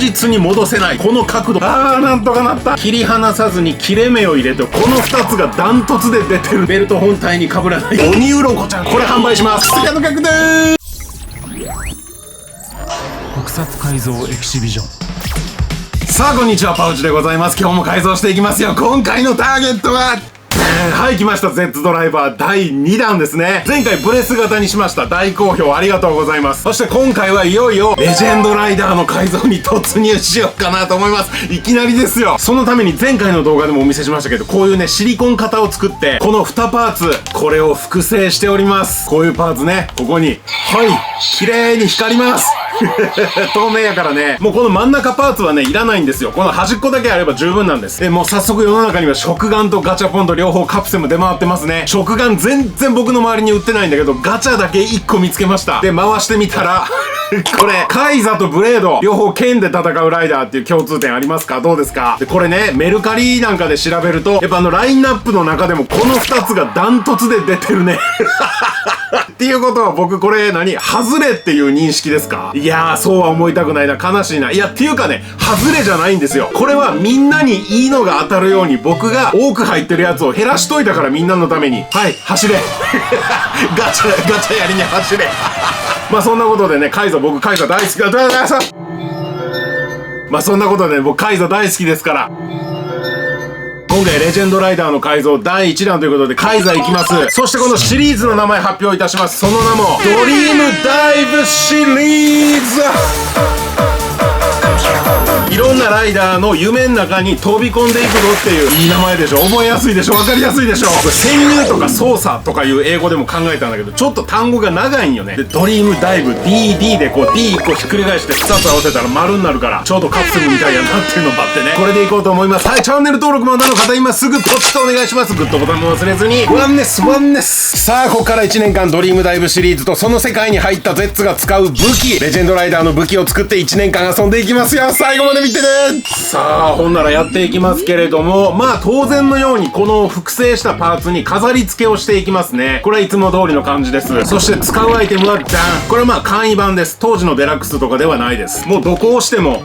実に戻せないこの角度。なんとかなった。切り離さずに切れ目を入れて、この2つがダントツで出てる。ベルト本体に被らない鬼鱗ちゃん、これ販売します。追加の額でーす。特撮改造エキシビジョン。さあこんにちは、パウチでございます。今日も改造していきますよ。今回のターゲットははい、来ました。Z ドライバー第2弾ですね。前回ブレス型にしました。大好評ありがとうございます。そして今回はいよいよレジェンドライダーの改造に突入しようかなと思います。いきなりですよ。そのために前回の動画でもお見せしましたけど、こういうねシリコン型を作って、この2パーツ、これを複製しております。こういうパーツね、ここに綺麗に光ります透明やからね、もうこの真ん中パーツはねいらないんですよ。この端っこだけあれば十分なんです。もう早速世の中には食玩とガチャポンと両方カプセルも出回ってますね。食玩全然僕の周りに売ってないんだけど、ガチャだけ1個見つけました。で回してみたらこれカイザとブレード両方剣で戦うライダーっていう共通点ありますか？どうですか？でこれね、メルカリなんかで調べると、やっぱラインナップの中でもこの2つがダントツで出てるねっていうことは僕これ外れっていう認識ですか？いやー、そうは思いたくないな。悲しいな。いや、っていうかね、外れじゃないんですよ。これはみんなにいいのが当たるように僕が多く入ってるやつを減らしといたから、みんなのために。はい、走れガチャやりに走れまあそんなことでね、カイザ、僕カイザ大好きだ。まあそんなことでね、僕カイザ大好きですから。今回レジェンドライダーの改造第1弾ということでカイザ行きます。そしてこのシリーズの名前発表いたします。その名もドリームダイブシリーズ。いろんなライダーの夢の中に飛び込んでいくぞっていう、いい名前でしょ。覚えやすいでしょ。分かりやすいでしょ。これ潜入とか操作とかいう英語でも考えたんだけど、ちょっと単語が長いんよね。でドリームダイブ DD でこう D1 個ひっくり返して2つ合わせたら丸になるから、ちょうどカプセルみたいやなっていうのもあってね、これでいこうと思います。はい、チャンネル登録まだの方今すぐポチッとお願いします。グッドボタンも忘れずに。ワンネス。さあここから1年間ドリームダイブシリーズとその世界に入った Z が使う武器、レジェンドライダーの武器を作って1年間遊んでいきますよ。最後まで見てね。さあほんならやっていきますけれども、まあ当然のようにこの複製したパーツに飾り付けをしていきますね。これはいつも通りの感じです。そして使うアイテムはじゃん、これはまあ簡易版です。当時のデラックスとかではないです。もうどこを押しても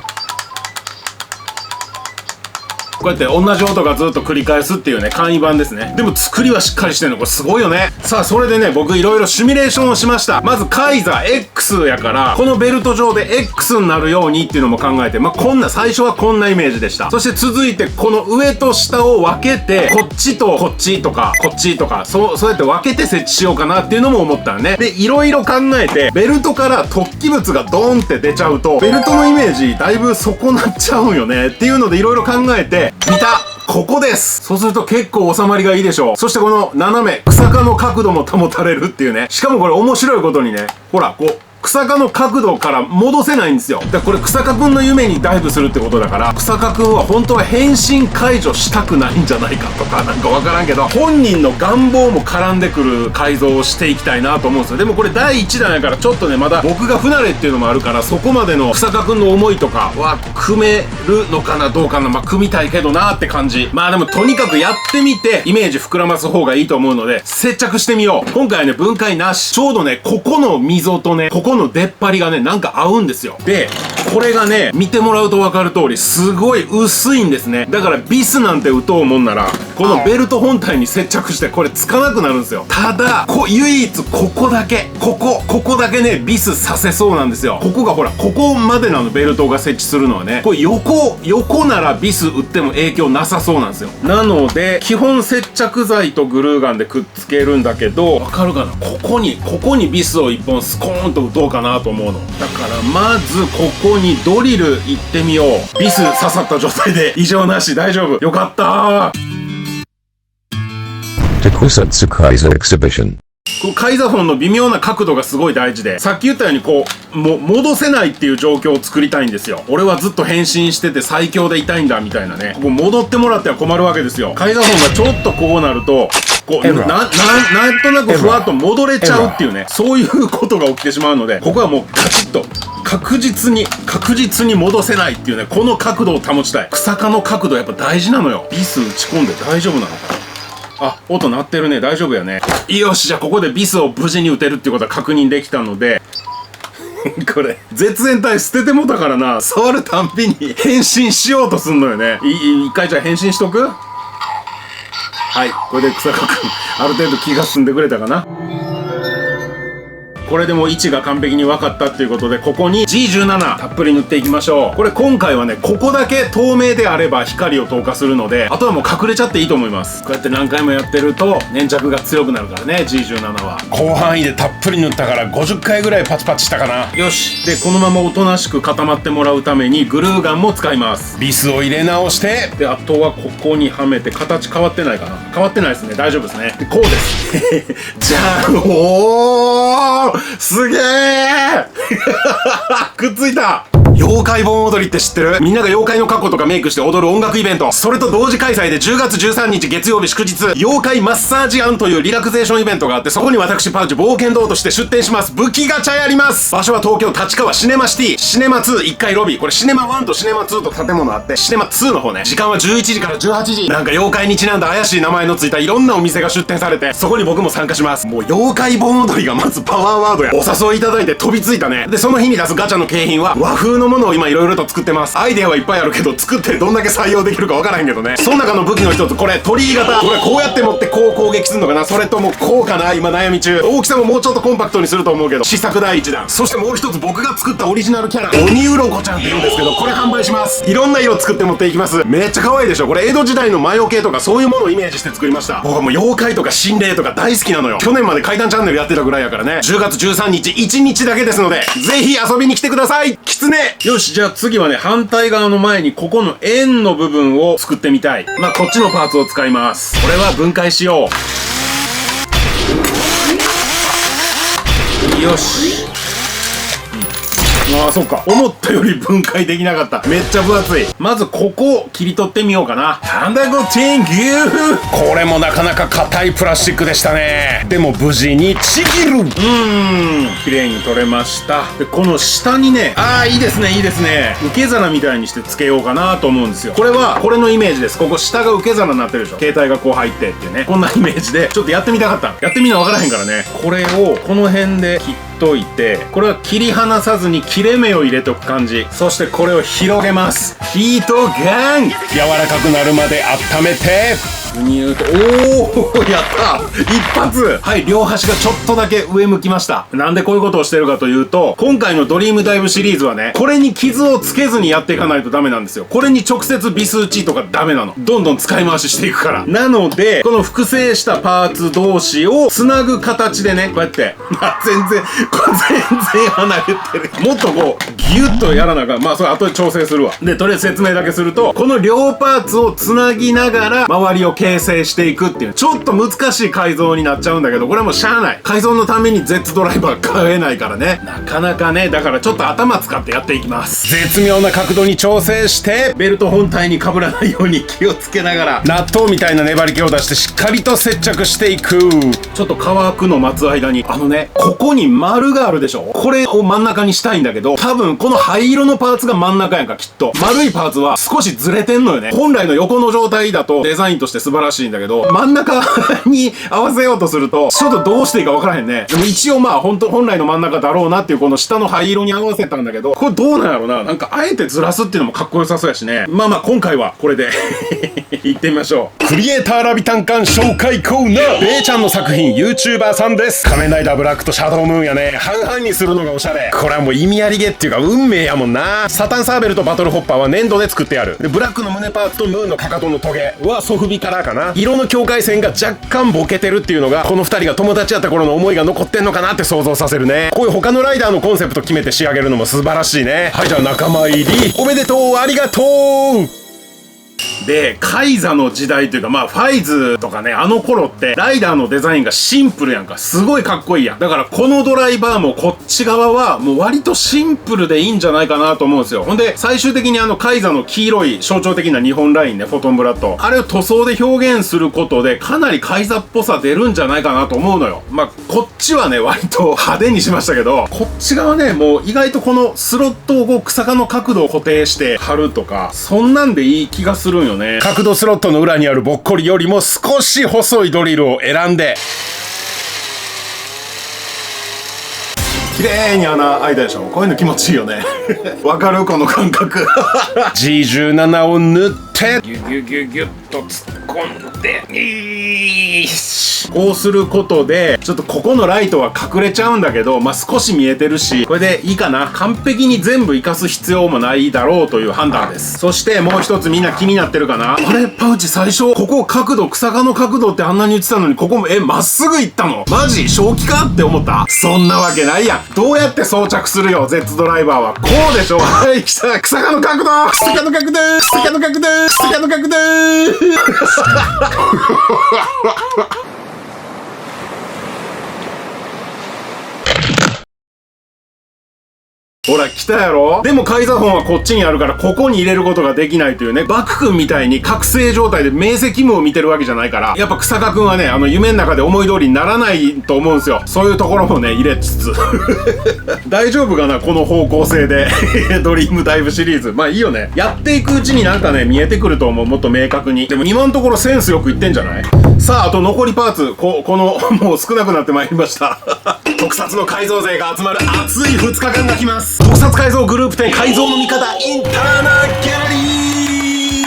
こうやって同じ音がずっと繰り返すっていうね、簡易版ですね。でも作りはしっかりしてるの、これすごいよね。さあそれでね、僕いろいろシミュレーションをしました。まずカイザ X やから、このベルト上で X になるようにっていうのも考えて、まあこんな、最初はこんなイメージでした。そして続いてこの上と下を分けて、こっちとこっちとかこっちとか、そうやって分けて設置しようかなっていうのも思ったらね。でいろいろ考えて、ベルトから突起物がドーンって出ちゃうと、ベルトのイメージだいぶ損なっちゃうんよねっていうのでいろいろ考えて見た。ここです。そうすると結構収まりがいいでしょう。そしてこの斜め草加の角度も保たれるっていうね。しかもこれ面白いことにね、ほらこう草加の角度から戻せないんですよ。だからこれ草加くんの夢にダイブするってことだから、草加くんは本当は変身解除したくないんじゃないかとか、なんかわからんけど、本人の願望も絡んでくる改造をしていきたいなと思うんですよ。でもこれ第1弾やからちょっとね、まだ僕が不慣れっていうのもあるから、そこまでの草加くんの思いとかは組めるのかなどうかな、まあ組みたいけどなって感じ。まあでもとにかくやってみてイメージ膨らます方がいいと思うので接着してみよう。今回はね分解なし。ちょうどねここの溝とねここの出っ張りがねなんか合うんですよ。でこれがね見てもらうと分かる通りすごい薄いんですね。だからビスなんて打とうもんならこのベルト本体に接着してこれつかなくなるんですよ。ただ唯一ここだけここだけねビスさせそうなんですよ。ここがほらここまでなのベルトが設置するのはね、これ横ならビス打っても影響なさそうなんですよ。なので基本接着剤とグルーガンでくっつけるんだけど、わかるかな、ここにビスを1本スコーンと打とうかなと思うの。だからまずここにドリルいってみよう。ビス刺さった状態で異常なし。大丈夫、よかったTokusatsu Kaiza Exhibition。カイザフォンの微妙な角度がすごい大事で、さっき言ったように戻せないっていう状況を作りたいんですよ。俺はずっと変身してて最強でいたいんだみたいなね。ここ戻ってもらっては困るわけですよ。カイザフォンがちょっとこうなるとなんとなくふわっと戻れちゃうっていうね、そういうことが起きてしまうので、ここはもうカチッと確実に戻せないっていうね、この角度を保ちたい。草加の角度やっぱ大事なのよ。ビス打ち込んで大丈夫なのかな。あ、音鳴ってるね。大丈夫やね。よし、じゃあここでビスを無事に打てるっていうことは確認できたのでこれ絶縁体捨ててもたからな、触るたんびに変身しようとすんのよね。一回じゃあ変身しとく。はい、これで草加くんある程度気が済んでくれたかな。これでもう位置が完璧に分かったっていうことで、ここに G17 たっぷり塗っていきましょう。これ今回はね、ここだけ透明であれば光を透過するので、あとはもう隠れちゃっていいと思います。こうやって何回もやってると粘着が強くなるからね、 G17 は。広範囲でたっぷり塗ったから50回ぐらいパチパチしたかな。よし。でこのままおとなしく固まってもらうためにグルーガンも使います。ビスを入れ直して、であとはここにはめて、形変わってないかな。変わってないですね、大丈夫ですね。でこうですじゃん。おーすげーくっついた。妖怪盆踊りって知ってる？みんなが妖怪の格好とかメイクして踊る音楽イベント。それと同時開催で10月13日月曜日祝日、妖怪マッサージ案というリラクゼーションイベントがあって、そこに私パウチ冒険道として出店します。武器ガチャやります。場所は東京立川シネマシティ、シネマ2 1階ロビー。これシネマ1とシネマ2と建物あって、シネマ2の方ね、時間は11時から18時。なんか妖怪にちなんだ怪しい名前のついたいろんなお店が出店されて、そこに僕も参加します。もう妖怪盆踊りがまずパワーワードや。お誘いいただいて飛びついたね。でその日に出すガチャの景品は和風のものを今いろいろと作ってます。アイデアはいっぱいあるけど、作ってどんだけ採用できるかわからへんけどね。その中の武器の一つ、これ鳥居型。これこうやって持ってこう攻撃するのかな、それともこうかな、今悩み中。大きさももうちょっとコンパクトにすると思うけど、試作第一弾。そしてもう一つ、僕が作ったオリジナルキャラ鬼うろこちゃんって言うんですけど、これ販売します。いろんな色作って持っていきます。めっちゃ可愛いでしょ。これ江戸時代の魔除けとかそういうものをイメージして作りました。僕はもう妖怪とか心霊とか大好きなのよ。去年まで怪談チャンネルやってたぐらいやからね。10月13日1日だけですので、ぜひ遊びに来てください。キツネ。よし、じゃあ次はね、反対側の前にここの円の部分を作ってみたい。まあこっちのパーツを使います。これは分解しよう。よし。ああ、そっか。思ったより分解できなかった。めっちゃ分厚い。まずここを切り取ってみようかな。なんだこ天牛。これもなかなか硬いプラスチックでしたね。でも無事にちぎる。綺麗に取れました。でこの下にね、いいですね、いいですね。受け皿みたいにしてつけようかなと思うんですよ。これはこれのイメージです。ここ下が受け皿になってるでしょ。携帯がこう入ってっていうね、こんなイメージでちょっとやってみたかった。やってみな分からへんからね。これをこの辺で切ってといて、これは切り離さずに切れ目を入れておく感じ。そしてこれを広げます。ヒートガン。柔らかくなるまで温めて、グニューと、おー、やった一発。はい、両端がちょっとだけ上向きました。なんでこういうことをしてるかというと、今回のドリームダイブシリーズはね、これに傷をつけずにやっていかないとダメなんですよ。これに直接ビス打ちとかダメなの。どんどん使い回ししていくから。なので、この複製したパーツ同士をつなぐ形でね、こうやって、全然離れてる。もっとこうギュッとやらなあかん。まあそれ後で調整するわ。でとりあえず説明だけすると、この両パーツをつなぎながら周りを形成していくっていう、ちょっと難しい改造になっちゃうんだけど、これはもうしゃあない。改造のために Z ドライバー買えないからね、なかなかね。だからちょっと頭使ってやっていきます。絶妙な角度に調整して、ベルト本体に被らないように気をつけながら、納豆みたいな粘り気を出してしっかりと接着していく。ちょっと乾くの待つ間に、ここに丸があるでしょ。これを真ん中にしたいんだけど、多分この灰色のパーツが真ん中やんか、きっと。丸いパーツは少しずれてんのよね。本来の横の状態だとデザインとして素晴らしいんだけど、真ん中に合わせようとするとちょっとどうしていいか分からへんね。でも一応まあ本来の真ん中だろうなっていう、この下の灰色に合わせたんだけど、これどうなんやろな。なんかあえてずらすっていうのもかっこよさそうやしね。まあ今回はこれで行ってみましょう。クリエイターラビタンカン紹介コーナー。ベイちゃんの作品 YouTuber さんです。仮面ライダーブラックとシャドウムーンやね、半々にするのがおしゃれ。これはもう意味ありげっていうか運命やもんな。サタンサーベルとバトルホッパーは粘土で作ってある。でブラックの胸パーツとムーンのかかとのトゲはソフビカラーかな。色の境界線が若干ボケてるっていうのが、この2人が友達やった頃の思いが残ってんのかなって想像させるね。こういう他のライダーのコンセプト決めて仕上げるのも素晴らしいね。はい、じゃあ仲間入りおめでとう、ありがとう。で、カイザの時代というか、まあファイズとかね、あの頃ってライダーのデザインがシンプルやんか。すごいかっこいいやん。だからこのドライバーもこっち側はもう割とシンプルでいいんじゃないかなと思うんですよ。ほんで最終的にカイザの黄色い象徴的な日本ラインね、フォトンブラッド、あれを塗装で表現することでかなりカイザっぽさ出るんじゃないかなと思うのよ。まあこっちはね割と派手にしましたけど、こっち側ね、もう意外とこのスロットをこう草加の角度を固定して貼るとか、そんなんでいい気がするんよね。角度スロットの裏にあるぼっこりよりも少し細いドリルを選んで、綺麗に穴開いたでしょ。こういうの気持ちいいよね。わかるこの感覚。G17 を塗ってギュギュギュギュッと突っ込んで、こうすることでちょっとここのライトは隠れちゃうんだけど、まあ少し見えてるし、これでいいかな。完璧に全部活かす必要もないだろうという判断です。そしてもう一つ、みんな気になってるかな。あれパウチ最初ここ角度、草の角度ってあんなに言ってたのに、ここもまっすぐ行ったのマジ正気かって思った。そんなわけないやん。どうやって装着するよ Z ドライバーは。こうでしょ。はい来た。草の角度、草の角度、草の角度、草の角度。ほら来たやろ。でも改ざ本はこっちにあるから、ここに入れることができないというね。バク君みたいに覚醒状態で明晰夢を見てるわけじゃないから、やっぱ草加君はね、夢の中で思い通りにならないと思うんですよ。そういうところもね入れつつ。大丈夫かなこの方向性で。ドリームダイブシリーズ、まあいいよね。やっていくうちになんかね見えてくると思う。もっと明確に。でも今のところセンスよくいってんじゃない。さああと残りパーツ、このもう少なくなってまいりました。特撮の改造勢が集まる熱い2日間が来ます。特撮改造グループ展改造の味方インターナギャラリー。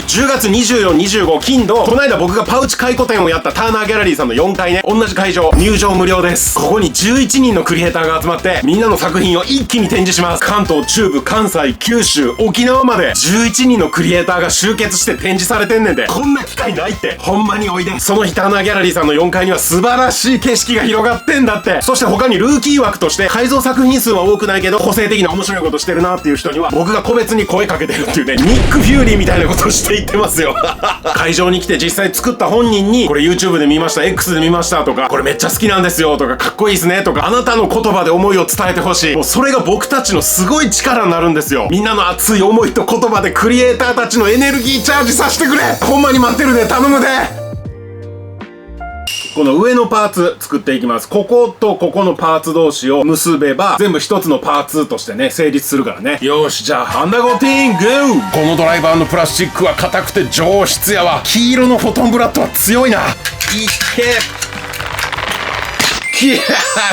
10月24、25金土、この間僕がパウチ回顧展をやったターナーギャラリーさんの4階ね、同じ会場、入場無料です。ここに11人のクリエイターが集まってみんなの作品を一気に展示します。関東、中部、関西、九州、沖縄まで11人のクリエイターが集結して展示されてんねんで、こんな機会ないって。ほんまにおいで。その日ターナーギャラリーさんの4階には素晴らしい景色が広がってんだって。そして他にルーキー枠として改造作品数は多くないけど個性的な面白いことしてるなっていう人には僕が個別に声かけてるっていうね、ニック・フューリーみたいなことをしていってますよ。会場に来て実際作った本人に、これ YouTube で見ました、 X で見ましたとか、これめっちゃ好きなんですよとか、かっこいいですねとか、あなたの言葉で思いを伝えてほしい。もうそれが僕たちのすごい力になるんですよ。みんなの熱い思いと言葉でクリエイターたちのエネルギーチャージさせてくれ。ほんまに待ってるで、頼むで。この上のパーツ作っていきます。こことここのパーツ同士を結べば全部一つのパーツとしてね成立するからね。よし、じゃあハンダゴティング。このドライバーのプラスチックは硬くて上質やわ。黄色のフォトンブラッドは強いな。いけ。よ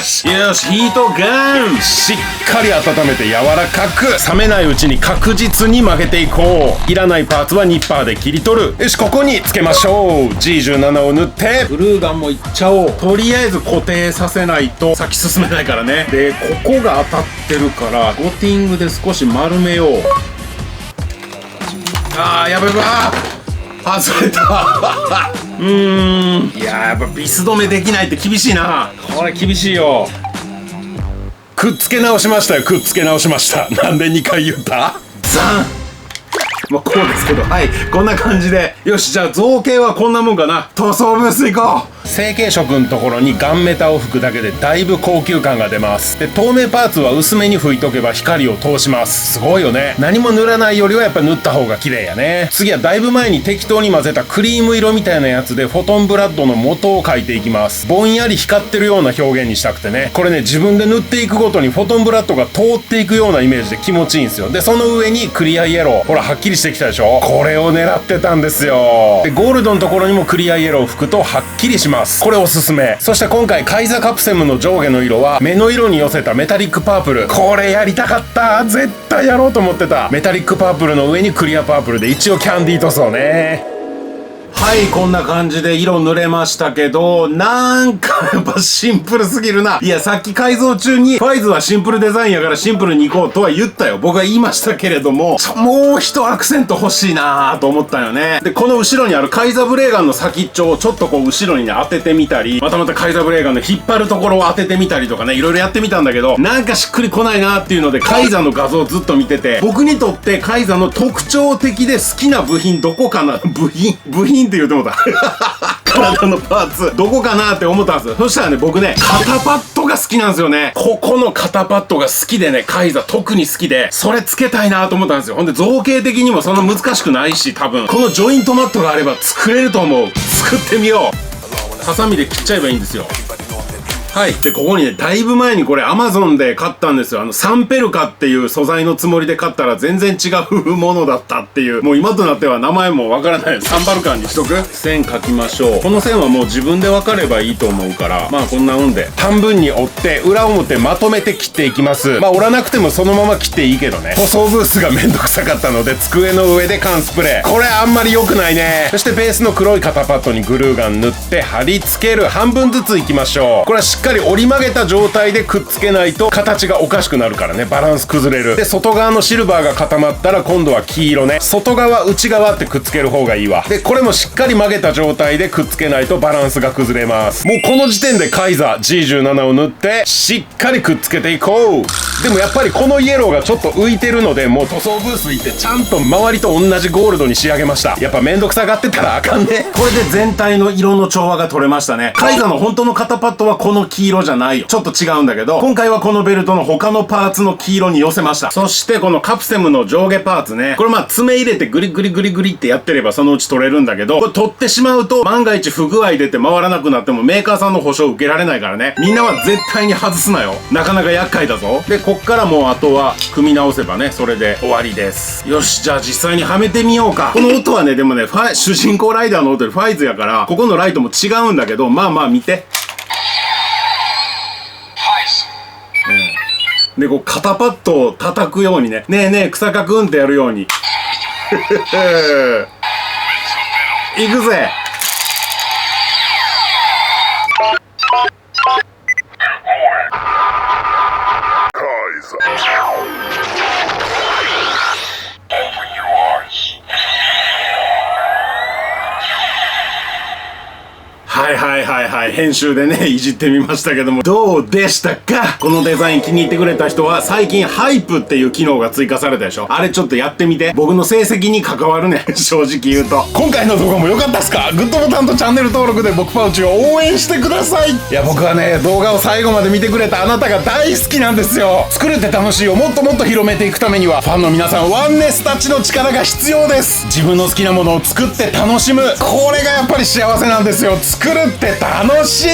し、ヒートガン。しっかり温めて柔らかく、冷めないうちに確実に曲げていこう。いらないパーツはニッパーで切り取る。よし、ここにつけましょう。 G17 を塗ってグルーガンもいっちゃおう。とりあえず固定させないと先進めないからね。でここが当たってるからゴティングで少し丸めよう。やばいわ。外れた。いややっぱビス止めできないって厳しいな。これ厳しいよ。くっつけ直しましたよ。くっつけ直しました。なんで2回言った？ザン。まあこうですけど、はいこんな感じで。よし、じゃあ造形はこんなもんかな。塗装ブース行こう。成型色のところにガンメタを吹くだけでだいぶ高級感が出ます。で透明パーツは薄めに吹いとけば光を通します。すごいよね。何も塗らないよりはやっぱ塗った方が綺麗やね。次はだいぶ前に適当に混ぜたクリーム色みたいなやつでフォトンブラッドの元を描いていきます。ぼんやり光ってるような表現にしたくてね。これね自分で塗っていくごとにフォトンブラッドが通っていくようなイメージで気持ちいいんですよ。でその上にクリアイエロー、ほらはっきりしてきたでしょ。これを狙ってたんですよ。でゴールドのところにもクリアイエローを吹くとはっきりします。これおすすめ。そして今回カイザカプセムの上下の色は目の色に寄せたメタリックパープル。これやりたかった。絶対やろうと思ってた。メタリックパープルの上にクリアパープルで一応キャンディー塗装ね。はい、こんな感じで色塗れましたけど、なんかやっぱシンプルすぎるな。いや、さっき改造中にファイズはシンプルデザインやからシンプルに行こうとは言ったよ。僕は言いましたけれども、もう一アクセント欲しいなぁと思ったよね。で、この後ろにあるカイザブレーガンの先っちょをちょっとこう後ろにね当ててみたり、またカイザブレーガンの引っ張るところを当ててみたりとかね、いろいろやってみたんだけど、なんかしっくりこないなっていうのでカイザの画像をずっと見てて、僕にとってカイザの特徴的で好きな部品どこかな。部品って言うてもうた。体のパーツどこかなって思ったんですよ。そしたらね僕ね肩パッドが好きなんですよね。ここの肩パッドが好きでね、カイザ特に好きでそれつけたいなと思ったんですよ。ほんで造形的にもそんな難しくないし、多分このジョイントマットがあれば作れると思う。作ってみよう。ハサミで切っちゃえばいいんですよ。はい。で、ここにね、だいぶ前にこれ Amazon で買ったんですよ。サンペルカっていう素材のつもりで買ったら全然違うものだったっていう。もう今となっては名前もわからない。サンバルカンにしとく？線描きましょう。この線はもう自分で分かればいいと思うから、まあこんなもんで。半分に折って、裏表まとめて切っていきます。まあ折らなくてもそのまま切っていいけどね。塗装ブースがめんどくさかったので、机の上で缶スプレー。これあんまり良くないね。そしてベースの黒い肩パッドにグルーガン塗って貼り付ける。半分ずついきましょう。これはしっかり折り曲げた状態でくっつけないと形がおかしくなるからね。バランス崩れる。で、外側のシルバーが固まったら今度は黄色ね。外側、内側ってくっつける方がいいわ。で、これもしっかり曲げた状態でくっつけないとバランスが崩れます。もうこの時点でカイザー G17 を塗ってしっかりくっつけていこう。でもやっぱりこのイエローがちょっと浮いてるので、もう塗装ブース行ってちゃんと周りと同じゴールドに仕上げました。やっぱめんどくさがってたらあかんね。これで全体の色の調和が取れましたね。カイザーの本当の肩パッドはこの黄色じゃないよ。ちょっと違うんだけど、今回はこのベルトの他のパーツの黄色に寄せました。そしてこのカプセムの上下パーツね。これまあ爪入れてグリグリグリグリってやってればそのうち取れるんだけど、これ取ってしまうと万が一不具合出て回らなくなってもメーカーさんの保証受けられないからね。みんなは絶対に外すなよ。なかなか厄介だぞ。で、こっからもうあとは組み直せばね、それで終わりです。よし、じゃあ実際にはめてみようか。この音はね、でもね、主人公ライダーの音でファイズやから、ここのライトも違うんだけど、まあまあ見て。で、こう、肩パッドを叩くようにね。ねえねえ、草加くんってやるように。いくぜ。はい。編集でね、いじってみましたけども、どうでしたか？このデザイン気に入ってくれた人は、最近ハイプっていう機能が追加されたでしょ？あれちょっとやってみて。僕の成績に関わるね。正直言うと。今回の動画も良かったっすか？グッドボタンとチャンネル登録で僕パウチを応援してください。いや、僕はね、動画を最後まで見てくれたあなたが大好きなんですよ。作れて楽しいをもっともっと広めていくためには、ファンの皆さん、ワンネスたちの力が必要です。自分の好きなものを作って楽しむ。これがやっぱり幸せなんですよ。作るって楽しい。